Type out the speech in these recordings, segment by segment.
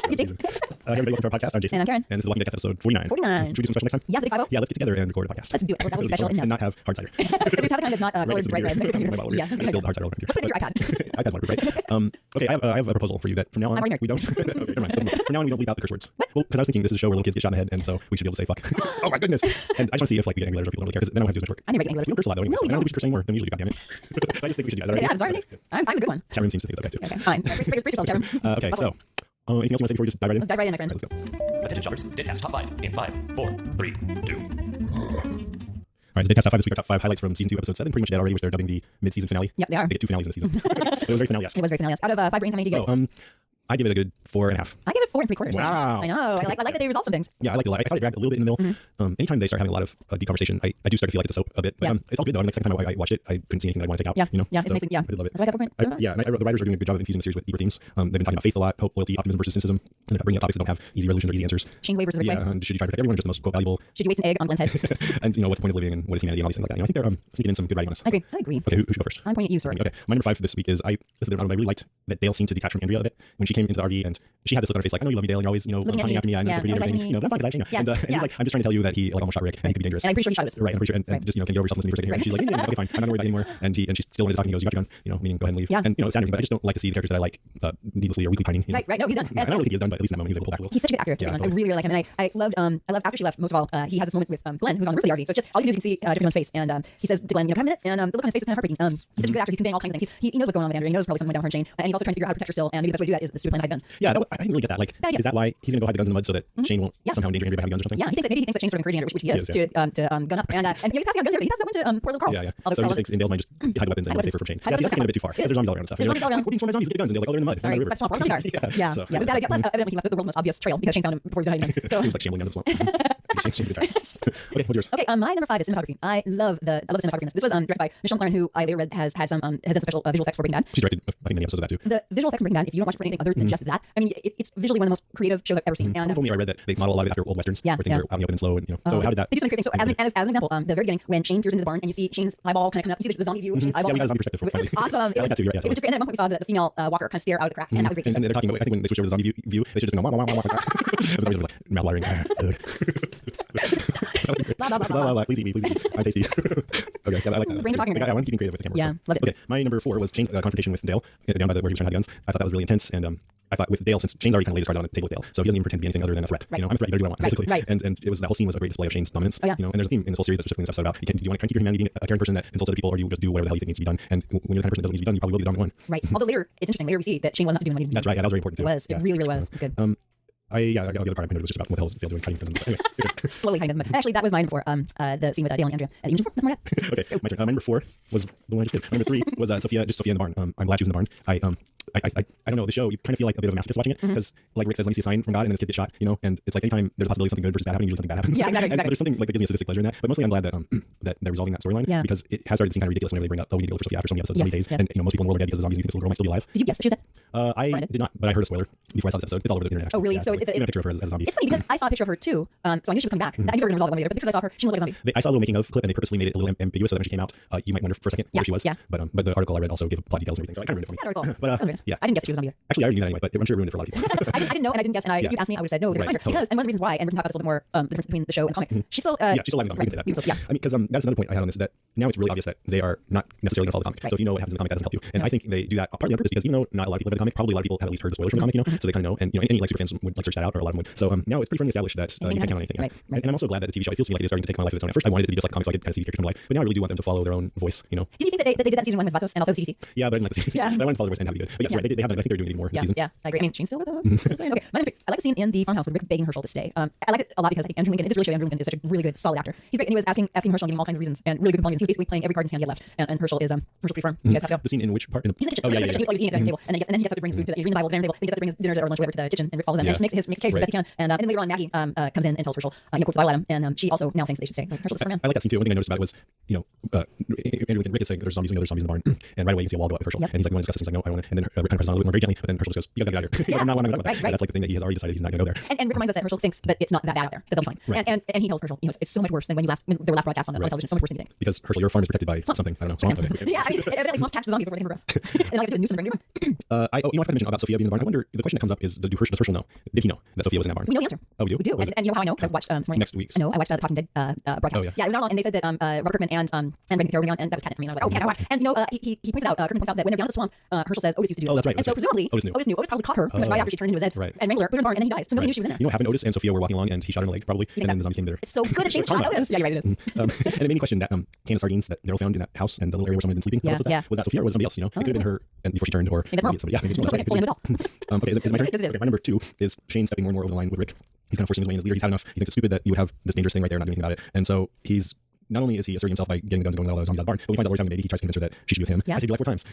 Hey everybody, welcome to our podcast. I'm Jason. And I'm Karen. And this is Lucky Decks episode 49. 49. Should we do something special next time? Yeah, 50. Yeah, let's get together and record a podcast. Let's do it. That would be special enough. And not have hard cider. At least have the kind that's not colored bright red. Yeah, it's still hard cider. Put it in your iPad. iPad waterproof, right? Okay, I have a proposal for you that from now on, I'm right we don't. Okay, never mind. From now on, we don't bleep out the curse words. What? Well, because I was thinking this is a show where little kids get shot in the head, and so we should be able to say fuck. Oh my goodness. And I just want to see if like we get any letters or people don't really care, because then I don't have to do as much work. I never get any We don't curse a lot though. Anyway, No, so we I don't think we don't. should curse anymore than we usually do. Goddammit. But I just think we should do that. Yeah, I'm sorry. I'm the good one. Chat room seems to think it's okay too. Okay, fine. Brace yourself, chat room. Okay, so anything else you want to say before we just dive right in? Let's dive right in, my friend. Let's go. Attention shoppers, Deadcast Top 5 in 5, 4, 3, 2. All right, so Deadcast Top 5 this week. Our top 5 highlights from season 2, episode 7. Pretty much dead already, which they're dubbing the mid-season finale. Yep, they are. They get 2 finales in the season. It was very finale-esque. It was very finale. Out of 5 brains, how many did you get? I give it a good 4.5. I give it 4 3/4. Wow. I know. I like that they resolve some things. Yeah, I like it a lot. I thought it dragged a little bit in the middle. Anytime they start having a lot of deep conversation, I do start to feel like it's a soap a bit. But Yeah. it's all good though. And the second time I watched it, I couldn't see anything that I want to take out. Yeah, You know? yeah, it's So amazing. Yeah, I did love it. That's why I got 4 points. Yeah, and the writers are doing a good job of infusing the series with deeper themes. They've been talking about faith a lot, hope, loyalty, optimism versus cynicism. And they're bringing up topics that don't have easy resolutions or easy answers. Shane's way versus Rich Yeah, way. and should you try to protect everyone, or just the most quote valuable? Should you waste an egg on Glenn's head? And what's the point of living, and what is humanity, and all these things like that. I think they're sneaking in some good writing on this. I agree. Okay, who should go first? I'm pointing at you, sorry. Okay, my number 5 for this week is I really liked that Dale seemed to detach from Andrea a bit when she came into the RV, and she had this look on her face like, I know you love me, Dale, and you're always Looking at hunting me. after me, I know Yeah, so pretty and always everything, watching me. but I'm fine, Yeah, and he's yeah. like, I'm just trying to tell you that he like almost shot Rick and he could be dangerous. And I'm pretty sure he shot us. Right, I'm pretty sure, and just can you over yourself listening for a second here? And she's like, yeah, okay, fine, I'm not worried about it anymore. And she's still wanted to talk, and he goes, you got your gun, meaning go ahead and leave. Yeah. And it's sad, but I just don't like to see the characters that I like needlessly or weekly pining. Right. No, he's done. I don't really think he's done, but at least in that moment he was able to pull back a little. He's such a good actor. Yeah, I totally. really like him, and I loved after she left. Most of all, he has this moment with Glenn, who's on the roof of the RV. So it's just all you can do is you can see Jeffrey Jones' face, and he says to Glenn, come a minute, and the look on his face is kind of heartbreaking. He's such a good actor. He's conveying all kinds of things. He knows what's going on with Andrea. He knows probably something went down with her and Shane, and he's also trying to figure out how to protect her still. And maybe the best way to do that is to plan to hide guns. Yeah, I didn't really get that. Like, Bad idea. is that why he's gonna go hide the guns in the mud so that Shane won't somehow endanger Andrea by having guns or something? Yeah, he thinks that Shane's sort of encouraging Andrea, which he is, He is, to gun up, and he's passing out guns. He passes that one to poor little Carl. Yeah. So he just thinks in Dale's mind, just hide weapons and Hide it's safer from Shane. hide Yeah, see, that's weapons. taking it a bit too far. It is. There's zombies all around and stuff. There's zombies all around. What do you want zombies? You get guns, and Dale's like, oh, they're in the mud. Sorry, They're in the that's river. small. I'm sorry. Yeah, So, it was a bad idea. Plus, evidently he left the world's most obvious trail because Shane found him before he was done hiding. So he was like shambling down the swamp. Shane's a good try. Okay, what's yours? Okay, my number 5 is cinematography. I love the cinematography in this. This was directed by Michelle McLaren, who I later read has had some special visual effects for Breaking Bad. She's directed, I think, many episodes of that too. The visual effects in Breaking Bad, if you don't watch it for anything other than just that, I mean, it's visually one of the most creative shows I've ever seen. Someone told me I read that they model a lot of it after old westerns, Yeah, where things yeah. are out in the open and slow, and so how did that? They do something creative things. So as an example, the very beginning when Shane peers into the barn and you see Shane's eyeball kind of coming up, you see the zombie view of Shane's eyeball. Yeah, we got a zombie perspective. It was finally. awesome. I like that too. Yeah, It was just great. And then at one point we saw the female walker kind of stare out of the crack, and that was great. And they're talking about, I think when they switch over to the zombie view, they should just go, wah, wah, wah, wah, wah. And the zombies are like, mouth watering. Blah, blah, blah, Blah, blah, blah. Please eat me. I'm tasty. Okay, yeah, I like that. Brains are talking I want to keep creative with the camera. Yeah, love it. Okay, my number 4 was Shane's confrontation with Dale down by where he was trying to hide guns. I thought that was really intense, and I thought with Dale, since Shane's already kind of laid his cards on the table with Dale, so he doesn't even pretend to be anything other than a threat. Right. I'm a threat. You better do what I want, Right, basically. right. And it was that whole scene was a great display of Shane's dominance. Oh, yeah. And there's a theme in this whole series, specifically in this episode about do you want to try to keep your humanity being a caring person that insults other people, or do you just do whatever the hell you think needs to be done? And when you're the kind of person that doesn't need to be done, you probably will be the dominant one. Right. Although later, it's interesting. Later we see that Shane was not doing what he needed to do. That's right. Yeah, that was very important too. It was. Yeah. It really was. It's good. The other part I remember was just about what the hell is Dale doing fighting guns. Anyway, Slowly hiding them. Actually, that was mine for the scene with Dale and Andrea. You mentioned 4? Nothing more to add? okay, my turn. My number 4 was the one I just did. My number 3 was Sophia in the barn. I'm glad she was in the barn. I don't know, the show, you kind of feel like a bit of a masochist watching it, because like Rick says, let me see a sign from God, and then this kid gets shot, and it's like anytime there's a possibility of something good versus bad happening, usually something bad happens. Yeah, exactly. And there's something like that gives me a sadistic pleasure in that, but mostly I'm glad that that they're resolving that storyline, Yeah. because it has started to seem kind of ridiculous whenever they bring up, we need to go look for Sophia after so many episodes, so many days, Yes. and most people in the world are dead because of zombies, and you think this little girl might still be alive. Did you guess that she was dead? I did not, but I heard a spoiler before I saw this episode. It's all over the internet. Oh, really? Yeah, So like, even a picture of her as a zombie. It's funny because I saw a picture of her too, so I knew she was coming back. I knew they were going to resolve it one later, but the picture I saw of her, she looked like a zombie. I saw a little making of clip, and they purposely made it a little ambiguous so that when she came out, you might wonder for a second where she was. Yeah. But the article I read also gave plot details and everything, so I kind of ruined it for me. Yeah, But that was weird. yeah. I didn't guess she was a zombie either. Actually, I already knew that anyway, but I'm sure it ruined it for a lot of people. I didn't know, and I didn't guess. And if you'd asked me, I would have said no. They're Right, gonna find her. totally. Because, and one of the reasons why, and we can talk about this a little bit more, the difference between the show and comic. She's still, Yeah, she's still alive. We can say that. Yeah. I mean, because that's another point I had on this, that now it's really obvious that they are not necessarily going to follow the comic. Right. So if you know what happens in the comic, that doesn't help you. And I think they do that partly on purpose, because even though not a lot of people read the comic, probably a lot of people have at least heard the spoilers from the comic, so they kind of know. And any like super fans would like search that out, or a lot of them would. So now it's pretty firmly established that you can't count on anything. Right. And I'm also glad that the TV show, it feels to me like it is starting to take on a life of its own. At first, I wanted it to be just like comics, so I could kind of see the characters come to life. But now I really do want them to follow their own voice. Did you think that they did that season 1 with Vatos and also CDC? Yeah, but I didn't like the season. Yeah. But I wanted to follow their voice and have it be good. But yes, right. They haven't. I think they're doing it more this season. Yeah, I agree. I mean, Shane's still with us. Okay, my number 3. I like the scene in the farmhouse with Rick begging Herschel to stay. I like it a lot because I think Andrew Lincoln, it is really show Andrew Lincoln is such a really good, solid actor. He's great, and he was asking Herschel and giving him all kinds of reasons and really good points. He was basically playing every card in his hand he had left. And Herschel is pretty firm. You guys have to go. The scene in which part? In the... He's in the kitchen. Oh, yeah. He was eating at the table, and then he gets up to bring his food to he's reading the Bible at the dinner table. Then he gets up to bring his dinner or lunch or whatever to the kitchen, and Rick follows him. Yeah. And just makes his case as best he can. And then later on, Maggie comes in and tells Herschel, quotes the Bible at him, and she also now thinks that they should stay. Like, Herschel's a smart man. I like that scene too. One thing I noticed about it was, Andrew Lincoln, Rick is saying there's zombies in the barn, and right away you can see a wall go up with Herschel, and he's like, "Want to discuss this?" He's like, "No, I want to." And then Rick kind of presses on a little bit more very gently, but then Herschel just goes, "You gotta get out of here." He's like, "I'm not one. I'm not." Right. That's like the thing that he has already decided he's not going to go there. And Rick reminds us that Herschel thinks that it's not that bad out there, that they'll be fine. Right. And he tells Herschel, it's so much worse than when there were last broadcasts on television. So much worse than you think. Because Herschel, your farm is protected by something. I don't know. Swamp. Okay. Yeah, I mean, evidently swamps catch the zombies before they can progress. And like to noose them and bring them in. I forgot to mention about Sophia being in the barn. I wonder, the question that comes up is, does Herschel know? Did he know that Sophia was in that barn? We know the answer. Oh, we do? We do. What is And you know how I know? Because I watched this morning. Next week's. I know. I watched the Talking Dead broadcast. Oh, yeah. It was on, and they said that Robert Kirkman and Brandon Carey were on, and that was catnip for me. And I was like, okay, I watch. And he points out, Kirkman points out that when they're down in the swamp, Herschel says Otis used to do this. Oh, that's right. And so presumably, Otis knew. Otis probably caught her pretty much right after she turned into his head. Right. And Wrangler put her in the barn, and then he dies. So nobody knew she was in there. You know what happened? Otis and Sophia were walking along, and he shot her in the leg, probably, and then the zombies came to her. It's so good that Shane's shot Otis. Yeah, you're right. It is. And it made me question that can of sardines that Daryl found in that house and the little area where someone had been sleeping. Yeah, Was that? yeah. Was that Sophia or was it somebody else? It could have been her and before she turned, or Maybe maybe it's somebody. Yeah, maybe it's somebody else. Right? Okay, is it my turn? Yes, it is. Okay, my number 2 is Shane stepping more and more over the line with Rick. He's kind of forcing his way in as leader. He's had enough. He thinks it's stupid that you would have this dangerous thing right there and not do anything about it. And so he's not only is he asserting himself by getting the guns and going all those zombies out of the barn, but when he finds out Lori's having a baby, he tries to convince her that she should be with him. Yeah. I said you like 4 times.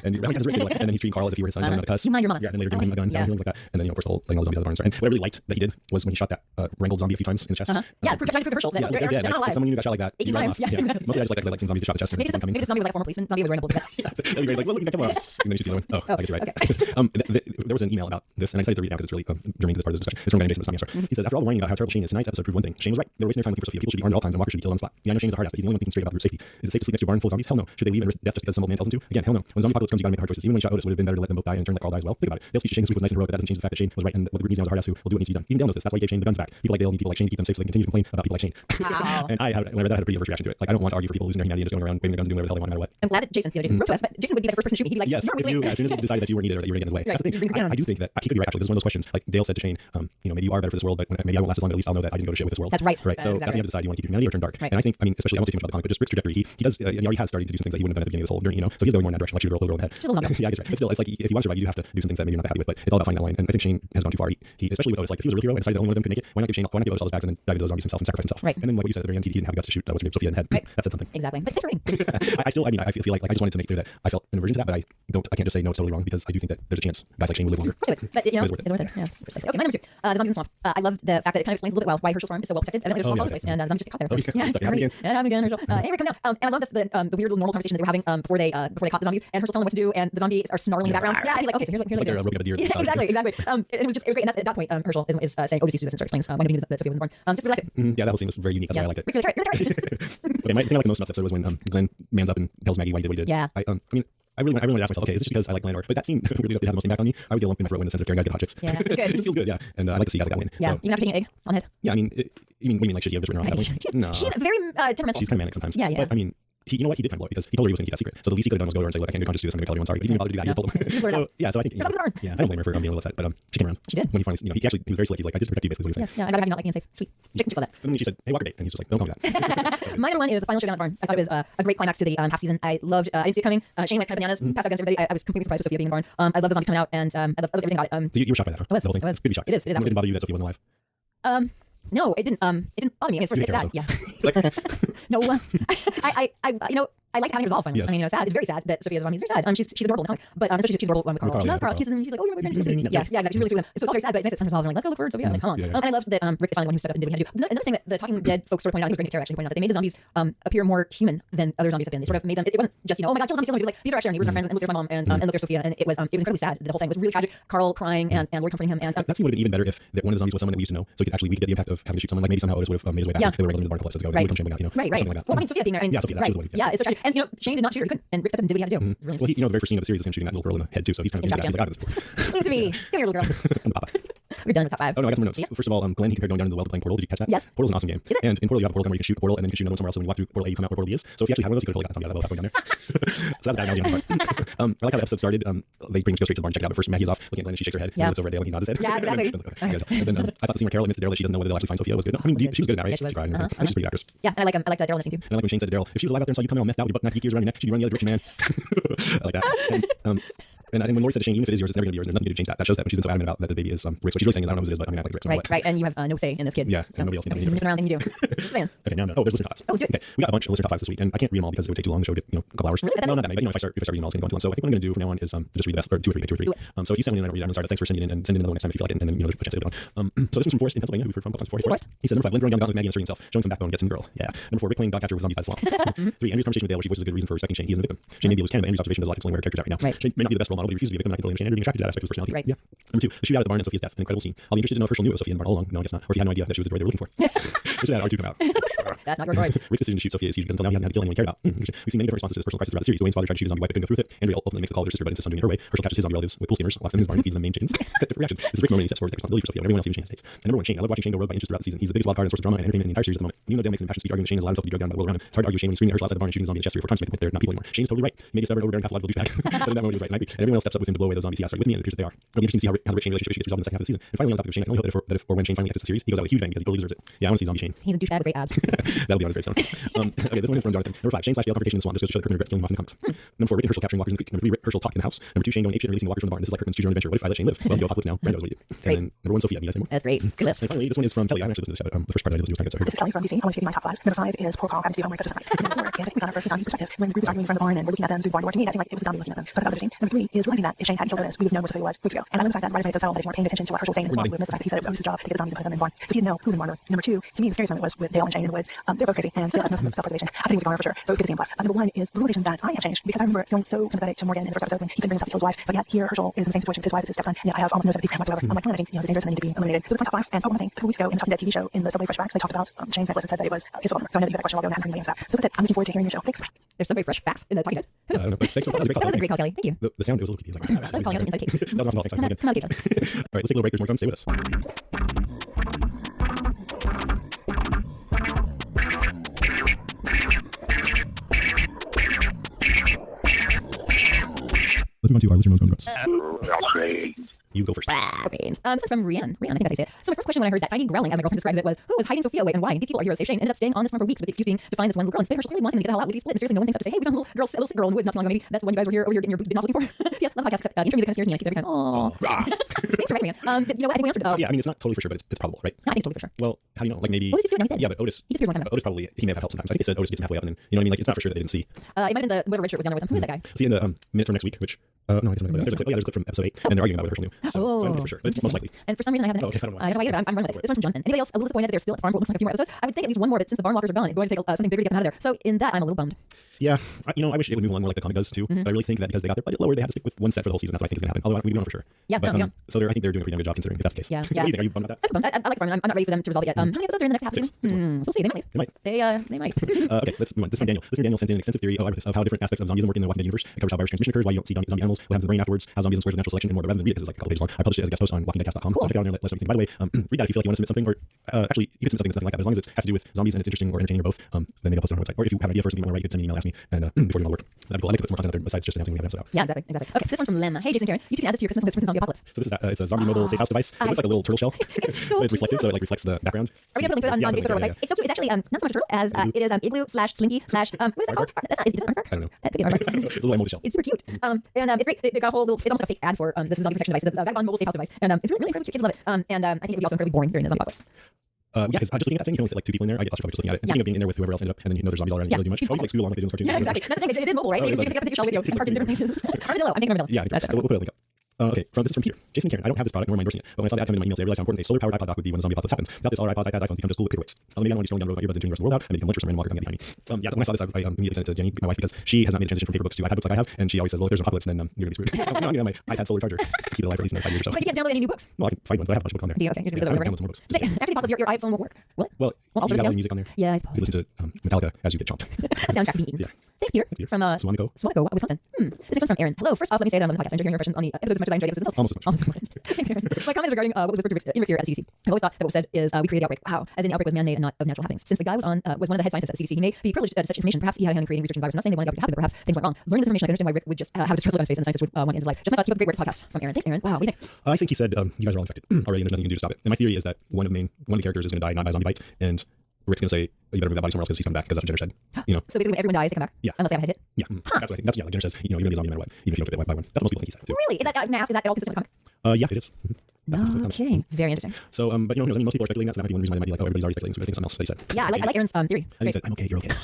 And he has Rick say, and then he's treating Carl as if he were his son, telling him not to cuss. You mind your mama. Yeah, and then later giving him a gun, Yeah. like that. And then, of course, letting all the zombies out of the barn. And what I really liked that he did was when he shot that wrangled zombie a few times in the chest. Yeah, trying to prove to Herschel that they're dead. not Like, alive. someone who got shot like that, 18 you write him times. off. Yeah, exactly. Mostly I just like some zombies to shot the chest and Maybe see them coming. this zombie was like a former policeman. Zombie was a random bullet. That'd be great. Like, look, he's got come on. And then you shoot the other one. Oh, I guess you're right. There was an email about this, and I decided to read it now because it's really germane to this part of the discussion. It's from Guy Jason, but it's not the answer. He says, after all the whining about how terrible Shane is, tonight's episode proved one thing. Shane was right. They were wasting their time looking for Sophia. People should be armed at all times, and Walker should be killed on the spot. Yeah, I know Shane's a hard ass, but he's the only one thinking straight about the root safety. Is it safe to sleep next to a barn full of zombies? Hell no. Should they leave and risk death just because some old man tells them to? Again, hell no. When zombie apocalypse comes, you gotta make hard choices. Even when he shot Otis, it would have been better to let them both die and turn that Carl dies. Well, think about it. Dale's speech to Shane this week was nice and heroic, but that doesn't change the fact that Shane was right, and what the group needs now is a hard ass who will do what needs to be done. Even Dale knows this. That's why he gave Shane the guns back. People like Dale need people like Shane to keep them safe, so they can continue to complain about people like Shane. Wow. And when I read that, I had a pretty adverse reaction to it. Like, I don't want to argue for people losing their humanity and just going around waving their guns and doing whatever the hell they want, no matter what. I'm glad that Jason wrote to us, but Jason would be the first person to shoot me. He'd be like, Yes, "You're if you, as soon as you decided that you were needed or that you were going to get in his way. Right. That's the thing. I do think that he could be right, actually. This is one of those questions. Like Dale said to Shane, maybe you are better for this world, but maybe I won't last as long, but at least I'll know that I didn't go to shit with this world. That's right. Right. That's So exactly that's when you have to decide, you want to keep your humanity or turn dark. Right. And I think, especially, I won't say too much about the comic, but just Rick's trajectory, he does, he already has started to do some things that he wouldn't have done at the beginning of this whole journey, So he's going more in that direction, like shoot a girl in the head. She's a little zombie. Yeah, I guess right. But still, it's like, if you want to survive, you do have to do some things that maybe you're not that happy with, but it's all about finding that line. And I think Shane has gone too far. He especially with Otis, like if he was a real hero and decided that only one of them could make it, why not give Otis all his bags and then dive into those zombies himself and sacrifice himself? Right. And then, like what you said at the very end, he didn't have the guts to shoot what's her name, Sophia in the head. Right. That said something. Exactly. But thanks for reading. I feel like I just wanted to make clear that I felt an aversion to that, but I can't just say no, it's totally wrong, because I do think that there's a chance guys like Shane will live longer. Of course it would. But it's worth it. it. Yeah. Precisely. Okay, my number 2. The zombies in the swamp. I loved the fact that it kind of explains a little bit why Herschel's farm is so well protected. Evidently there's a swamp all over the place, and zombies just get caught there. Oh, yeah. Sorry, have it again. And have again, Herschel. Anyway, come down. And I love the weird little normal conversation that they were having before they caught the zombies, and Herschel's telling them what to do, and the zombies are snarling in the background. Yeah, and he's like, okay, so here's what It's like they they're do. roping up a deer. Yeah, exactly. It was great. And that's at that point, Herschel is saying, "Oh, just do this," and starts explaining when he knew that Sophia was in the barn. Just really liked it. Yeah, that whole scene was very unique. That's why I liked it. Rick, you're right. Okay, my thing I like the most about this episode was when Glenn mans up and tells Maggie why he did what he did. Yeah. I mean, I really wanted to ask myself, okay, is this just because I like Glenn, but that scene really did have the most impact on me. I was the lump in my throat when the sense of caring guys get hot chicks. Yeah, good. It just feels good, yeah. And I like to see guys like that win. Yeah, So, even after taking an egg on the head. yeah, I mean, what do you mean like should he have just written her off that way? No. She's very temperamental. She's kind of manic sometimes. Yeah, yeah. But I mean, you know what? He did kind of blow it because he told her he was going to keep that secret. So the least he could have done was go to her and say, look, I can't do conscious do this. I'm going to tell everyone sorry. But he didn't bother to do that. He just told him. So I think, yeah, I don't blame her for being a little upset, but she came around. She did. When he finally, he was very slick. He's like, I did protect you, basically, is what he was saying. Yeah, I gotta have you not liking unsafe. Sweet. Chicken chicks love that. And then she said, hey, Walker bait. And he's just like, don't call me that. My number 1 is the final showdown at the barn. I thought it was a great climax to the half season. I loved. I didn't see it coming. Shane went kind of bananas, passed out against everybody. I was completely surprised with Sophia being in the barn. I love the zombies coming out, and I love everything about it. So you were shocked by that, huh? I was. The whole thing? I was. Good to be shocked. It is. It didn't bother you that Sophia wasn't alive? No, it didn't. It didn't bother me. It's sort of You sad. didn't Yeah. care No, I liked having resolve finally. Yes. I mean, sad. It's very sad that Sophia's zombie. It's very sad. She's adorable in the comic, but especially she's adorable when Carl. She loves Carl. She's like, oh, you're my friend. Yeah, exactly. She's really sweet with them. So it's all very sad, but it's nice that it's resolved. I'm like, let's go look for Sophia. Come on. Yeah. And I loved that Rick is finally the one who stepped up and did what he had to do. Another thing that the Talking Dead folks sort of pointed out, I think it was Terry actually pointed out, that they made the zombies appear more human than other zombies have been. They sort of made them. It wasn't just oh my god, kill zombies. It was like these are actually our neighbors and our friends, and look, there's my mom, and look, there's Sophia, and it was incredibly sad. The whole thing was really tragic. Carl crying and Lord comforting him, and that scene would have been even better if one of the zombies was someone that we used to know, so we could get the impact of having to shoot someone. Like maybe somehow Otis would have made his way back. Yeah. They were able to the barn let's go. Right. Come out, Right. something like that. Well, I mean, Sophia being there, and Yeah, Sophia, that right. was what he did. Yeah, it's so tragic. And Shane did not shoot her. He couldn't, and Rick stepped up and did what he had to do. It was really Well, the very first scene of the series is him shooting that little girl in the head too, so he's kind of into that. He's like, Leave it to me. Come here, little girl. I'm Papa. We're done with top 5. Oh no, I got some more notes. Yeah. First of all, Glenn, he compared going down into the well to playing Portal. Did you catch that? Yes. Portal's an awesome game. Is it? And in Portal, you have a portal gun where you can shoot Portal and then you can shoot another one somewhere else. So when you walk through Portal A, you come out where Portal B is. So if you actually had one of those, you could have totally got somebody out of that going down there. So that's a bad analogy on my part. I like how the episode started. They pretty much go straight to the barn, check it out. But first, Maggie's off looking at Glenn and she shakes her head. Yeah. And looks over at Dale and he nods his head. Yeah, exactly. And then I thought the scene where Carol admits to Daryl that she doesn't know whether they'll actually find Sophia was good. I mean, she was good in that, right? Yeah, she was. Cried and everything. She's a pretty good actress. Yeah, and I liked Daryl in the scene too. And I like when Shane said to Daryl, if she was alive out there and saw you coming out meth out with your butt knife gears around your neck, she'd be running the other direction, man. I like that. And when Lori said to Shane, even if it is yours, it's never going to be yours. There's nothing to change that. That shows that when she's been so adamant about that the baby is Rick's. What she's really saying is, I don't know who it is, but I mean, I like Rick. Right. And you have no say in this kid. Yeah, and nobody else needs to. Sniffing around than you do. Just saying. Okay, now no. Oh, there's listener top 5s. Oh, do it. Okay, we got a bunch of listener top 5s this week, and I can't read them all because it would take too long. The show did, a couple hours. Really? No, not that many. But if I start reading them all, it's going to go on too long. So I think what I'm going to do from now on is just read the best, or two or three. So if you send one in, I don't read it. I'm sorry. Thanks for sending it in, and send in another one next time if you feel like it, and then there's a chance to get it on. So this one's from Forrest in Pennsylvania, who we've heard from a couple times before. Forrest. He says number 5, Glenn throwing down the gauntlet with Maggie and asserting himself, showing some backbone, gets some girl. Yeah. Number 4, Rick playing dogcatcher with zombies by the swamp. 3, Andrew's conversation with Dale, where she voices a good reason for respecting Shane. He is a victim. Shane may be able to handle Andrew's observation. There's a lot of explaining where our character's at right now. Right. Shane may not be the best role model probably refuses to be a victim, and I can totally understand her being attracted to that aspect of his personality. Right. Yeah. Number 2, the shootout at the barn and Sophia's death, an incredible scene. I'll be interested to know if Herschel knew of Sophia in the barn all along. No, I guess not. Or if he had no idea that she was the droid they were looking for. We should have R2 come out. That's not your droid. Rick's decision to shoot Sophia is huge because until now he hasn't had to kill anyone he cared about. We've seen many different responses to this personal crisis throughout the series. Wayne's father tried to shoot his zombie wife but couldn't go through with it. Andrea ultimately makes the call to her sister but insists on doing it her way. Herschel catches his zombie relatives with pool steamers, locks them in his barn and feeds them main chickens. Different reactions. This is Rick's moment and he steps forward to take responsibility for Sophia when everyone else even Shane hesitates. And number 1, Shane. I love watching Shane go rogue by inches throughout the season. He's the biggest wild card and source of drama and entertainment in the entire series at the moment. Even though Dale makes an impassioned speech arguing that Shane has allowed himself to be dragged down by the world around him, it's hard to argue Shane when he's screaming at Herschel outside the barn and shooting zombies in the chest 3 or 4 times to make the point they're not people anymore. Shane is totally right. He may be a stubborn, overbearing, pathological douchebag, but in that moment he was right, and I agree. And everyone else steps up with him to blow away those zombies he has with me and it appears that they are. It'll be interesting to see how the Rick Shane relationship gets resolved in the second half of the season. And finally, on the topic of Shane, I can only hope that if or when Shane finally exits the series, he goes out with a huge bang because he totally deserves it. Yeah, I want to see zombie Shane. He's a douchebag with great abs. That'll be on his gravestone. Okay, this one is from Jonathan. Number 5, Shane/Dale confrontation in the swamp just goes to show that Kirkman regrets killing him off in the comics. Number 4, Rick and Herschel capturing walkers in the creek. Number 3, Rick Herschel talked in the house. Number 2, Shane going apeshit and releasing the walkers from the barn. This is like Kirkman's choose your own adventure. What if I let Shane live? Well, go apocalypse now. Brando's what you do. And then number 1, Sophia. Need I say more? That's great. Good list. And finally, this one is from Kelly. I haven't actually listened to this yet, but the first part I did was kind of good. So This is Kelly from DC. I want to give you my top 5. Number 5 is poor Carl having to do homework just tonight. Number 4 is we got our first zombie perspective when the group was arguing in front of the barn and we're looking at them through the barn door. To me, that seemed like it was a zombie looking at them. So I thought that was interesting. Number 3 is realizing that if Shane hadn't killed Otis, we would have known what Sophia was weeks ago. And I love the fact that right away so subtle that if you weren't paying attention to what Herschel was saying in this one, we would miss the fact that he said it was Otis' job to get the zombies and put them in the barn. So he didn't know who was in the barn. Number 2, to me, the scariest moment was with Dale and Shane in the woods. They're both crazy and still has no self-preservation. I think he was a goner for sure. So it was good to see him alive. Number 1 is the realization that I have changed because I remember feeling so sympathetic to Morgan in the first episode when he couldn't bring himself to kill his wife. But yet here Herschel is in the same situation with his wife as his stepson. And yet I have almost no sympathy for him whatsoever. I'm like, letting they're dangerous and they need to be eliminated. So that's my top 5. And one thing, a couple weeks ago in the Talking Dead TV show in the Subway Flashbacks, they talked about Shane's necklace and said that it was his father. So I know that you got that question while going and answer that. So that's it. I'm looking forward to hearing your show. Thanks. There's some very fresh facts in the Talking Dead. I don't know, but thanks for that. Was a great call. That was a great Thanks. call, Kelly. Thank you. The sound, it was a little creepy. Like, That was calling us inside cake. that was awesome. Thanks. Come on, come on, Kelly. All right, let's take a little break. There's more to come. Stay with us. Let's move on to our listener notes. You go first. Okay. This is from Rianne. Rianne, I think that's how you say it. So my first question when I heard that tiny growling, as my girlfriend describes it, was, who was hiding Sophia away and why? These people are heroes. Save Shane ended up staying on this farm for weeks with the excuse being to find this one little girl. Instead, Herschel clearly wanting to get the hell out with these split. And seriously, no one thinks up to say, hey, we found a little sick girl in the woods not too long ago. Maybe that's the one you guys were over here getting your big mouth looking for. Yes, love podcasts. Intro music kind of scares me. I see it every time. Aww. Thanks for writing me. You know what? I think we answered. Yeah, I mean, it's not totally for sure, but it's probable, right? I think it's totally for sure. Well, how do you know? Like maybe. Otis is doing anything. Yeah, but Otis. He disappeared one time. Otis probably he may have had help sometimes. I think they said Otis gets him halfway up, and then you know what I mean. Like it's not for sure that they didn't see. It might have been the whatever red shirt was down there with him. Who is that guy? See in the minute from next week, which no, I guess not. There's a clip, there's a clip from episode 8, and they're arguing about whether Herschel knew. So I don't think it's for sure, but it's most likely. And for some reason I have the next. Okay, I don't know. I don't know why either, but I'm running with it. This one's from Jonathan. Anybody else a little disappointed that they're still at the farm for what looks like a few more episodes? I would think at least one more, but since the barn walkers are gone, it's going to take something bigger to get them out of there. So in that, I'm a little bummed. Yeah, I wish it would move along more like the comic does too. But I really think that because they got their budget lower, they had to stick with one set for the whole season. That's what I think is going to happen. Although we don't know for sure. Yeah, but, no, we don't. So I think they're doing a pretty damn good job considering if that's the case. Yeah, What do you think? Are you bummed about that? I'm bummed. I like farm. I'm not ready for them to resolve it yet. How many episodes are in the next half 6. season? So we'll see. They might. They might. They might. Okay, let's move on. This is from Daniel. Listener Daniel sent in an extensive theory of how different aspects of zombies work in the Walking Dead universe. It covers how virus transmission occurs, why you don't see zombie animals, what happens in the brain afterwards, how zombies and squares of natural selection, and more. But rather than read it, because it's like a couple pages long, I published it as a guest post on WalkingDeadcast.com. So check it out and let us know what you think. By the way, read that if you feel like you want to submit something, or actually you can submit something like that. But as long as it has to do with zombies and it's interesting or entertaining or both, then maybe I'll post it on our website. Or if you have an idea for something you want to write, you could send me an email, ask me, and before you all work. That'd be cool. I like to put some more content out there besides just announcing when we have an episode out. Yeah, exactly. Okay, this one's from Lem. Hey, Jason Karen, you two can add this to your Christmas list for the zombie apocalypse. So this is it's a zombie mobile safe house device. It looks like a little turtle shell. It's so But it's reflective, so it like reflects the background. Are we going to link to it on Facebook or website? It's so cute. It's actually not so much a turtle as it is igloo/slinky/ what is that called? That's not, is it aardvark? I don't know. That could be an aardvark. It's a little emoji shell. It's super cute. And it's great. They got a whole little, it's almost a fake ad for this zombie protection device, the Vagabond mobile safe house device. And it's really incredibly cute. Kids love it. And I think it would be also incredibly boring during the zombie apocalypse. Yeah, because just looking at that thing, you can only fit like 2 people in there. I get claustrophobic just looking at it. And thinking of being in there with whoever else ended up, and then you know there's zombies all around, you can't really do much. Or you can like scoot along like they do in the cartoons. Yeah, exactly. That's the thing. It is mobile, right? So you can pick up a shell with you and park it in different places. Armadillo. I think Armadillo. Yeah, That's so we'll put a link up. Okay, this is from Peter. Jason Karen, I don't have this product nor am I endorsing it, but when I saw the ad come in my emails, I realized how important a solar-powered iPod dock would be when a zombie apocalypse happens. Without this, all our iPods, iPads, iPhones become just cool paperweights. Maybe I don't want to be scrolling down the road with my earbuds and tuning the rest of the world out, and they become lunch for some random walker coming behind me. Yeah, when I saw this, I immediately sent it to Jenny, my wife, because she has not made the transition from paper books to iPad books like I have, and she always says, well, if there's an apocalypse, then you're gonna be screwed. I'm gonna get my iPad solar charger to keep it alive for at least another 5 years or so. But you can't download any new books. Well, I can find ones, but I have a bunch of books on there. Do you? Okay, you're Yeah, gonna I download some more books. After the apocalypse, your iPhone won't work. What? Well, Well, you also can download music on there. Yeah, I You suppose. can listen to Metallica as you get chomped. Soundtrack being eaten. Yeah. Thanks, Peter. Peter. From Swamico. Swamico, Wisconsin. This next one's from Aaron. Hello. First off, let me say that I'm on the podcast. I enjoy hearing your impressions on the episodes as much as I enjoy the episodes themselves. Almost as much. Thanks, Aaron. My comment is regarding what was whispered in Rick's ear at the CDC. I've always thought that what was said is we created the outbreak. Wow. As in the outbreak was man-made and not of natural happenings. Since the guy was one of the head scientists at the CDC, he may be privileged to such information. Perhaps he had a hand in creating research and virus. I'm not saying they wanted the outbreak to happen, but perhaps things went wrong. Learning this information, I can understand why Rick would just have this first look on his face and the scientist would want to end his life. Just my thoughts. Keep up the great work podcast from Aaron. Thanks, Aaron. Wow. What do you think? I think he said you guys are all infected already, and there's nothing you can do to stop it. And my theory is that one of the characters is going to die not by a zombie bite, and Rick's going to say, you better move that body somewhere else because he's coming back, because that's what Jenner said. You know? So basically, when everyone dies, they come back. Yeah. Unless they have a hit. Yeah, that's what I think. That's like Jenner says, you're going to be a zombie no matter what, even if you don't get bit by one. That's what most people think he said too. Really? Is that mask? Is that all consistent with the comic? Yeah, it is. No kidding. Very interesting. So, but who knows? I mean, most people are speculating that, so that might be one reason why they might be like, oh, everybody's already speculating, so I think something else that he said. Yeah, I like Aaron's theory. I think he said, I'm okay, you're okay.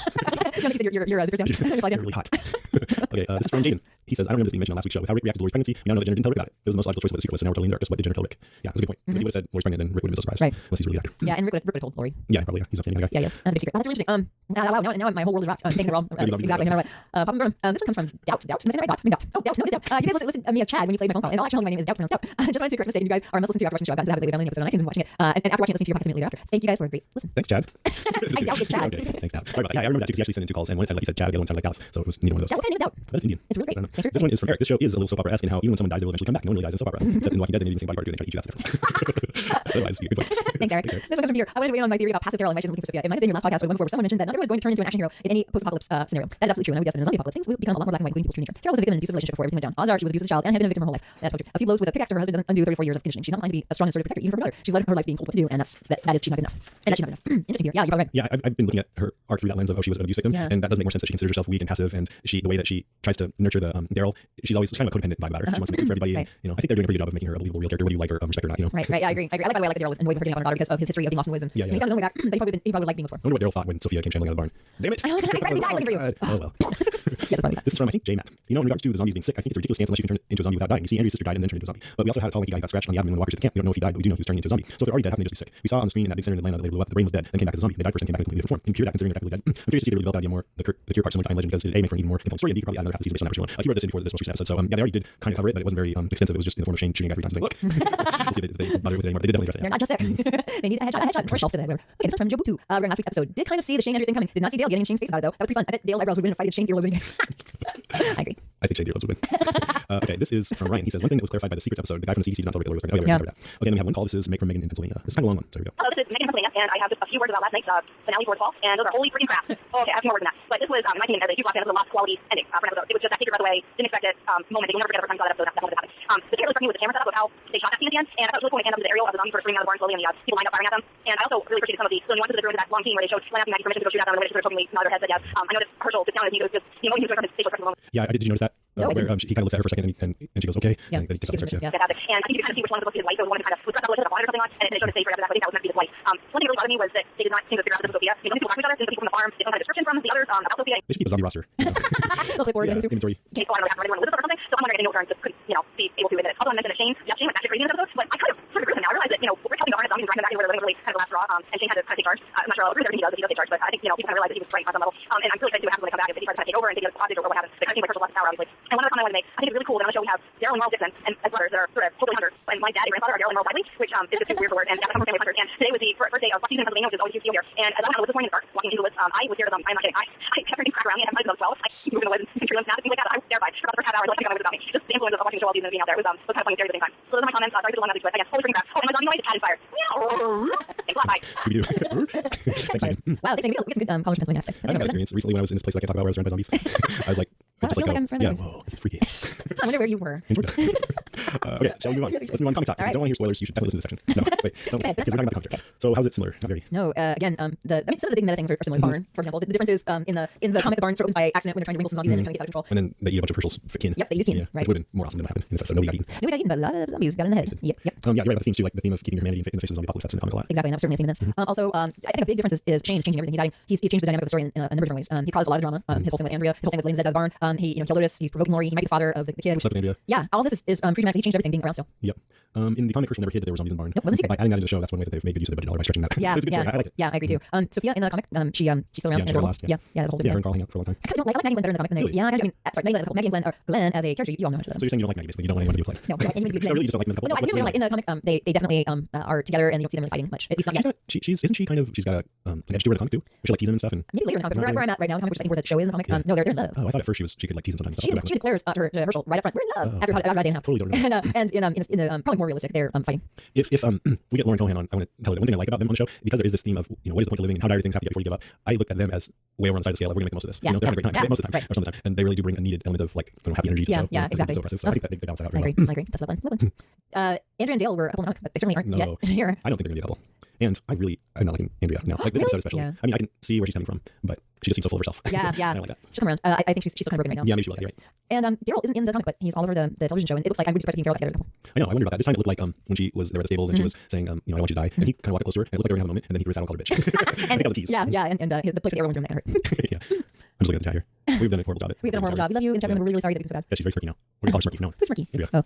You know, you said you're zipper down. You're really hot. Okay, this is from Jaden. He says, I don't remember this being mentioned on last week's show. With how Rick reacted to Lori's pregnancy, we now know that Jenner didn't tell Rick about it. It was the most logical choice with the secret list, so now we're telling Derek. Guess what? Did Jenner tell Rick? Yeah, that's a good point. Because if he would have said Lori's pregnant, then Rick would have been so surprised. Right. Unless he's really the actor. Yeah, and Rick would have told Lori. Yeah, probably. Yeah. He's an upstanding guy. Yeah, yes. That's a big secret. Oh, that's really interesting. Wow, now my whole world is wrapped. Thinking wrong. Exactly. No, right. Papa Burnham. This one comes from Doubt. Am I saying that right? Doubt. Oh, Doubt. No, it's Doubt. You guys listed me as Chad when you played my phone call, and I'll actually tell you my name is Doubt. Pronounced Doubt. Just wanted to correct mistake. You guys are must listen to after watching the show. I got to have it later episode on iTunes and watching it. And after watching it, listen to your podcast immediately later after. Thank you guys for a great listen. Thanks, Chad. I doubt it's Chad. Okay, thanks, Chad. Sorry about that. Yeah, I remember that too, because he actually sent in 2 calls, and one sounded like he said Chad, the other one sounded like Dallas. So it was neither one of those. Doubt. What kind of name is Doubt? That is Indian. It's really great. I don't know. Thanks for This one is from Eric. This show is a little soap opera asking how even when someone dies, they will eventually come back. No one really dies in soap opera. Except in Walking Dead, then they do the same body part, and they try to eat you. That's the difference. Otherwise, good point. Thanks, Eric. This one comes from Peter. I wanted to weigh in on my theory about passive Daryl and my looking for Sophia. It might have been your last podcast or the one before, where someone mentioned that not everyone is going to turn into an action hero in any post-apocalypse scenario. That is absolutely true. And we destined in a zombie apocalypse, things will become a lot more black and white, including people's true nature. Carol was a victim in an abusive relationship before everything went down. Odds are she was abused as a child and had been a victim her whole life. That's true. A few blows with a pickaxe to her husband doesn't undo 34 years of conditioning. She's not inclined to be a strong and assertive protector, even for her daughter. She's led her life being told what to do, and that is she's not good enough. And that she's not good enough. Interesting here. Yeah, you're probably right. Yeah, I've been looking at her arc through that lens of she was an abuse victim, Yeah. and that does make more sense that she considers herself weak and passive, and the way that she tries to nurture the Daryl, she's always kind of a codependent vibe about her. She wants to make it for everybody. Right. And, I think they're doing a pretty good job of making her a believable real character, whether you like her, respect her or not. Right. Yeah, I agree. I like by the way I like Daryl was annoyed with her getting out on her daughter because of his history of being lost in the woods, and Yeah, when he found his own way back, but he probably liked being before. I wonder what Daryl thought when Sophia came shambling out of the barn. Damn it! I practically died looking for you. Oh well. Yes, probably that. This is from, I think, J-Matt. In regards to the zombies being sick, I think it's a ridiculous stance unless you can turn into a zombie without dying. You see, Andrew's sister died and then turned into a zombie. But we also had a tall, lanky guy who got scratched on the abdomen when the walkers at the camp. We don't know if he died, but we do know he was turning into a zombie. So if they're already dead, how can they just be sick? We saw on the screen in that big center in Atlanta that they blew up, the brain was dead, then came back as a zombie. They died first and came back in a completely different form. You can cure that considering they're technically dead. I'm curious to see if they really develop that idea more, the cure part similar to I Am Legend, because it make for an even more compelling story, and you could probably add another half season based on that first one. He wrote this in before this most recent episode, so yeah, they already did kind of cover it, but it wasn't very extensive. It was just in the form of Shane shooting a guy 3 times and saying, look. Let's see if they bother with it anymore. They did definitely address it. They're not just sick. They need a headshot for a shelf for that. Okay, this is from Jobutu. We're in last week's episode. Did kind of see the Shane Andrew thing coming. Did not see Dale getting in Shane's face about it though. That was pretty fun. I bet Dale's eyebrows would win a fight if Shane's earlobes would again. I agree. I think Shane Deerlobes would win. Okay, this is from Ryan. He says, one thing that was clarified by the Secrets episode, the guy from the CDC did not tell Rick that Lori was pregnant. Oh, yeah, we covered that. Okay, then we have one call. This is Meg from Megan in Pennsylvania. This is kind of a long one. So here we go. Hello, this is Megan from Pennsylvania, and I have just a few words about last night's finale for fall, and those are holy freaking crap. Okay, I have more words than that. But this was, in my opinion, as a huge fan, it was a lost quality ending for an episode. It was just that take your breath away, didn't expect it moment that you'll never forget every time you saw that episode. That wanted to happen. The trailer struck me with the camera setup of how they shot that scene at the end, and I thought it was really cool when they handled the aerial of the zombies sort of screaming out of the barn slowly, and the people lined up firing at them. And I also really appreciated some of the nuances that drew into that long scene where they showed Glenn asking Maggie permission to go shoot at them, and the way they sort of totally nodded their heads, said yes. I noticed Herschel sit down and he goes just, the emotion he was from his facial expression alone. Yeah, did you notice that? No, I where didn't. he kind of looks at her for a second and she goes, okay. Yeah. And then he takes off the shirts, yeah. Yeah. Fantastic. And I think you could kind of see which one of them was his wife, or one of them kind of was pressed up a little bit of water or something on, and it showed his face right after that, but I think that was meant to be his wife. One thing that really bothered me was that they did not seem to figure out that this was Sophia. They don't people talk to each other, they don't people from the farm, they don't have a description from the others about Sophia. They should keep a zombie roster. They'll clip forward. Yeah, Yeah, inventory. Okay, so I don't know if anyone lives or something, so I'm wondering if anyone just couldn't, be able to admit it. Also, I mentioned that Shane was actually crazy in this episode, but I kind of sort of agree with him now. I realized that, we're helping the Barn zombies and dragging them back into where they're living really kind of the last straw, and Shane had to kind of take charge. I'm not sure I'll agree with everything he does, but he does take charge, but I think, people kind of realized that he was right on some level. And I'm really excited to see what happens when they come back, if he tries to kind of take over and take it hostage or what happens. They kind of seem like Herschel's last power, obviously. And one other comment I want to make, I think it's really cool that on the show we have Daryl and Merle Dixon and as brothers that are sort of totally hunters. And my dad and grandfather are Daryl and Merle Whiteley, which is just super weird for word, and I come from a family of hunters. And today was the first day of season in Pennsylvania, which is always huge here. And as I was this morning in the dark, walking into the woods, I was scared of them. I'm not kidding. I kept hearing crap around me, and I was 12. I moved in the woods and tree limbs, and like that. I was terrified. For about the first half hour, I was like, about me. Just the influence of watching the show while being out there was kind of funny and scary at the same time. So those are my comments. Sorry for the long message, but again, holy freaking crap. Oh, and my zombie noise is cat inspired. Thanks a lot, bye. Scooby-Doo. Thanks, Megan. Wow, they get some good college Pennsylvania accent. I had that experience recently when I was in this place that I can't talk about where I was surrounded by zombies. I was like, Wow, just it feels like like, I'm surrounded yeah, by whoa, this is freaky. I wonder where you were. Enjoyed it. Okay, shall we move on? Let's move on to comic talk. If you don't want to hear spoilers, you should definitely listen to this section. No, wait, don't, because we're talking about the comic. So how's it similar? Not very. No, again, some of the big meta things are similar to Barn, for example. The difference is in the comic, the Barn sort of opens by accident when they're trying to wrangle some zombies in and kind of get out of control. And then they eat a bunch of Herschel's kin. Yep, they eat kin, Yeah, right. which would have been more awesome than what happened in this episode. Nobody got eaten. Nobody got eaten, but a lot of zombies got in the head. Yep. Yeah, you're right about the themes too, like the theme of keeping humanity in the face of the zombie apocalypse. That's in the comic a lot. Exactly, and that's certainly a theme in this. Also, I think a big difference is Shane changing everything. He's changed the dynamic of the story in a number of different ways. He caused a lot of drama. His whole thing with Andrea, his whole thing with laying his head out of the barn. He killed Otis. He's provoking Lori. He might be the father of the kid. What's up, Andrea? Yeah, all of this is pretty dramatic. He changed everything being around still. Yep. In the comic, Herschel never hid that there were zombies in the barn. Nope, wasn't a secret. By adding that into the show, that's one way that they've made good use of the budget dollar by stretching that. Yeah, It's a good story. I like it. Yeah, I agree too. Sophia in the comic, she's still around. Yeah, she's last, yeah. Yeah, that's a whole Yeah, her different. and Carl hang out for a long time. I kind of don't like Maggie Glenn better in the comic than they. Really? Yeah, I mean, sorry, Maggie Glenn as a couple. Maggie and Glenn, or Glenn as a character, you all know how to do that. So you're saying you don't like Maggie, basically. You don't want anyone to be a play. No, I didn't No, really, you just don't like them as a couple. No, I What's do really going like in the comic. They definitely are together and you don't see them really fighting much. At least not on? yet. Isn't she kind of, she's got an edge to her in the comic too? Where she like teasing him and stuff and. Maybe later in the comic, but where I'm at right now, in the comic, which I think where the show is in the comic. Yeah. No, they're in love. Oh, I thought at first she could like tease him sometimes. She declares to Herschel right up front, we're in love. After about a day and a half. Totally don't remember. And in the probably more realistic, they're fighting. If we get Lauren Cohan on, I want to tell you one thing I like about them on the show, because there is this theme of, what is the point of living and how dire things have to get before you give up. I look at them as way over on the side of the scale of we're going to make the most of this. Yeah. They're having a great time. Yeah. Most of the time. Right. Or some of the time. And they really do bring a needed element of like, happy energy to the Yeah, show. yeah, It's exactly. so impressive. So I think that they balance that out I very agree. well. I agree. That's lovely. Andrea and Dale were a couple in the comic, but they certainly aren't No. yet here. I don't think they're going to be a couple. And I'm not liking Andrea now. Like this Really? episode especially. Yeah. I mean, I can see where she's coming from, but she just seems so full of herself. Yeah. I don't like that. She'll come around. I think she's still kind of broken right now. Yeah, maybe she will. You're right. And Daryl isn't in the comic, but he's all over the television show, and it looks like I'm really surprised he can Daryl together. I know. I wonder about that. This time it looked like when she was there at the stables and she was saying, I don't want you to die, and he kind of walked close to her, and it looked like they were having a moment, and then he threw a saddle and called her a bitch. I think that was a tease. Yeah, and the place with everyone's room that hurt. Yeah. I'm just looking at the chat here. We've done a horrible job. We've done a horrible job. We love you in the chat room. We're really, really sorry that you're so bad. Yeah, she's very smirky now. We're gonna call her Smirky from now on. Who's Smirky? Here we go. Oh.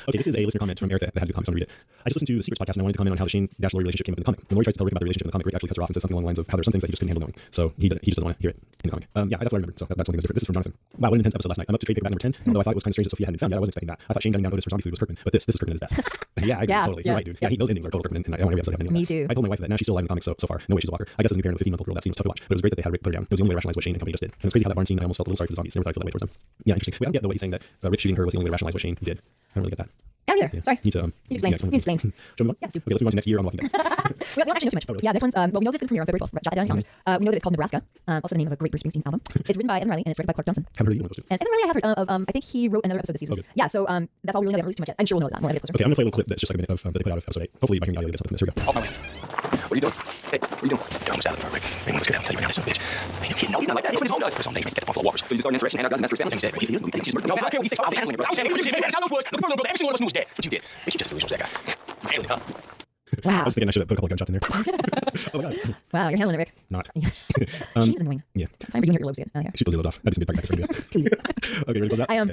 Okay, this is a listener comment from Eric that had to comment, so I'm gonna read it. I just listened to the Secrets podcast and I wanted to comment on how the Shane-Lori relationship came up in the comic. When Lori tries to tell Rick about the relationship in the comic, Rick actually cuts her off and says something along the lines of how there's some things that he just couldn't handle knowing. So he just doesn't want to hear it in the comic. Yeah, that's what I remembered. So that's something that's different. This is from Jonathan. Wow, what an intense episode last night. I'm up to trade paperback number 10. Although I thought it was kind of strange that Sophia hadn't found it, I wasn't expecting that. I thought Shane gunning down Otis for zombie food was Kirkman, but this is Kirkman at his best. Yeah, I agree, Yeah, totally. yeah. You're right, dude. Yeah, those endings are total Kirkman, and I want every episode to have an ending Me like that. too. I told my wife that now she's still alive in the comics so far. No way she's a walker. I guess as a new parent with a 15-month-old girl, that seems tough to watch. But it was great that they had Rick put her down. It was the only way to rationalize what Shane and company just did. And it's crazy how that barn scene, I almost felt a little sorry for the zombies. Never thought I felt that way towards them. Yeah, interesting. Wait, I don't get the way he's saying that Rick shooting her was the only way to rationalize what Shane did. I don't really get that. I don't either. Yeah. Sorry. Need to You explain. You explain. Should we move on? Yeah, let's do. Okay, let's move on to next year on Walking Dead. We don't actually know too much. Yeah, this one's, well, we know that it's going to premiere on February 12th. Jot that down in your calendars. We know that it's called Nebraska. Also the name of a great Bruce Springsteen album. It's written by Evan Riley and it's directed by Clark Johnson. Haven't heard either one of those two. And Evan Riley I have heard of, I think he wrote another episode this season. Okay. Yeah, so that's all we really know. They haven't released too much yet. I'm sure we'll know that more as we get closer. Okay, I'm gonna play a little clip that's just like a minute of that they put out of episode 8. Hopefully by hearing the audio, you'll get something from this. Here we go. Off my way. What are you doing? Hey, what are you doing? Don't almost out of the Rick. Hey, let's get out and tell you right now, this son of a bitch. Hey, no, he's not like that. He put his own does. Put his own name, get off the waters. So you just start an insurrection, hand out guns, and that's for his family. He's dead, right? He is. He just murdered. No, I don't care what you think. I was handling it, bro. I was handling it. You just made it. That's how those words. Look for a little brother. Every single one of us knew was dead. What you did. Make you just delusional, that guy. Handling, huh? Wow. I was thinking I should have put a couple of gunshots in there. Oh my god. Wow, you're handling it, Rick. Not. She's annoying. Yeah. Time for you to get your earlobes again. Yeah. Shoot those earlobes off. I just made back for you. Too easy. Okay, ready to close out? I am.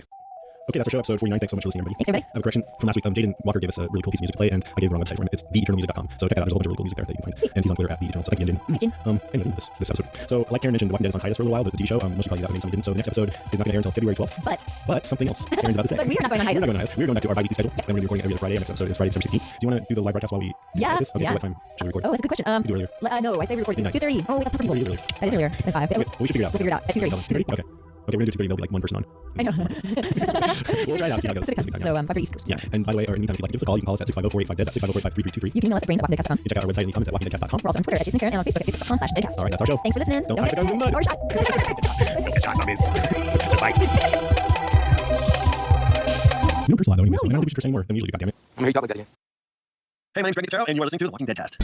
Okay, that's our show, episode 49. Thanks so much for listening, everybody. Thanks, everybody. I have a correction from last week. Jaden Walker gave us a really cool piece of music to play, and I gave the wrong website for him. It's theeternalmusic.com. So check that out. There's a whole bunch of really cool music there that you can find. And he's on Twitter at theeternal. So thanks again, Jaden. Anyway, this episode. So, like Karen mentioned, The Walking Dead is on hiatus for a little while. The TV show, most people probably that, maybe some didn't. So the next episode is not going to air until February 12th. But something else. Karen's about to say. But we are not going on hiatus. We're not going on hiatus. We're going back to our bi-weekly schedule. Then we're going to be recording every other Friday. Our next episode is Friday, December 16th. Do you want to do the live broadcast while we Yeah. hiatus? Okay, Yeah. so what time should we record? Oh, that's a good question. Do earlier. No, I say we record at 2:30. Oh, wait, that's tough for Oh, it you. is earlier. That is earlier than 5. Okay, well, we should figure it out. We'll figure it out at 2:30. 2:30? Okay. Okay, we're going to do 2:30. There'll be like one person on. I know. We'll try it out. See how it goes. Pacific time. So 5:30 East Coast. Yeah, and by the way, or anytime if you'd like to give us a call, you can call us at 650-485-DEAD. That's 650-485-3323. You can email us at brains@walkingdeadcast.com. You can check out our website in the comments at walkingdeadcast.com. We're also on Twitter at Jason Karen and on Facebook at facebook.com/deadcast. All right, that's our show. Thanks for listening. Don't have to go in the mud. Or shot. Good shot, zombies. Fight. You know, curse a lot, though, anyways. I don't think we should curse anymore than we usually do, goddammit. I'm here to talk like that again. Hey, my name's Greg Nicotero, and you are listening to The Walking Dead Cast.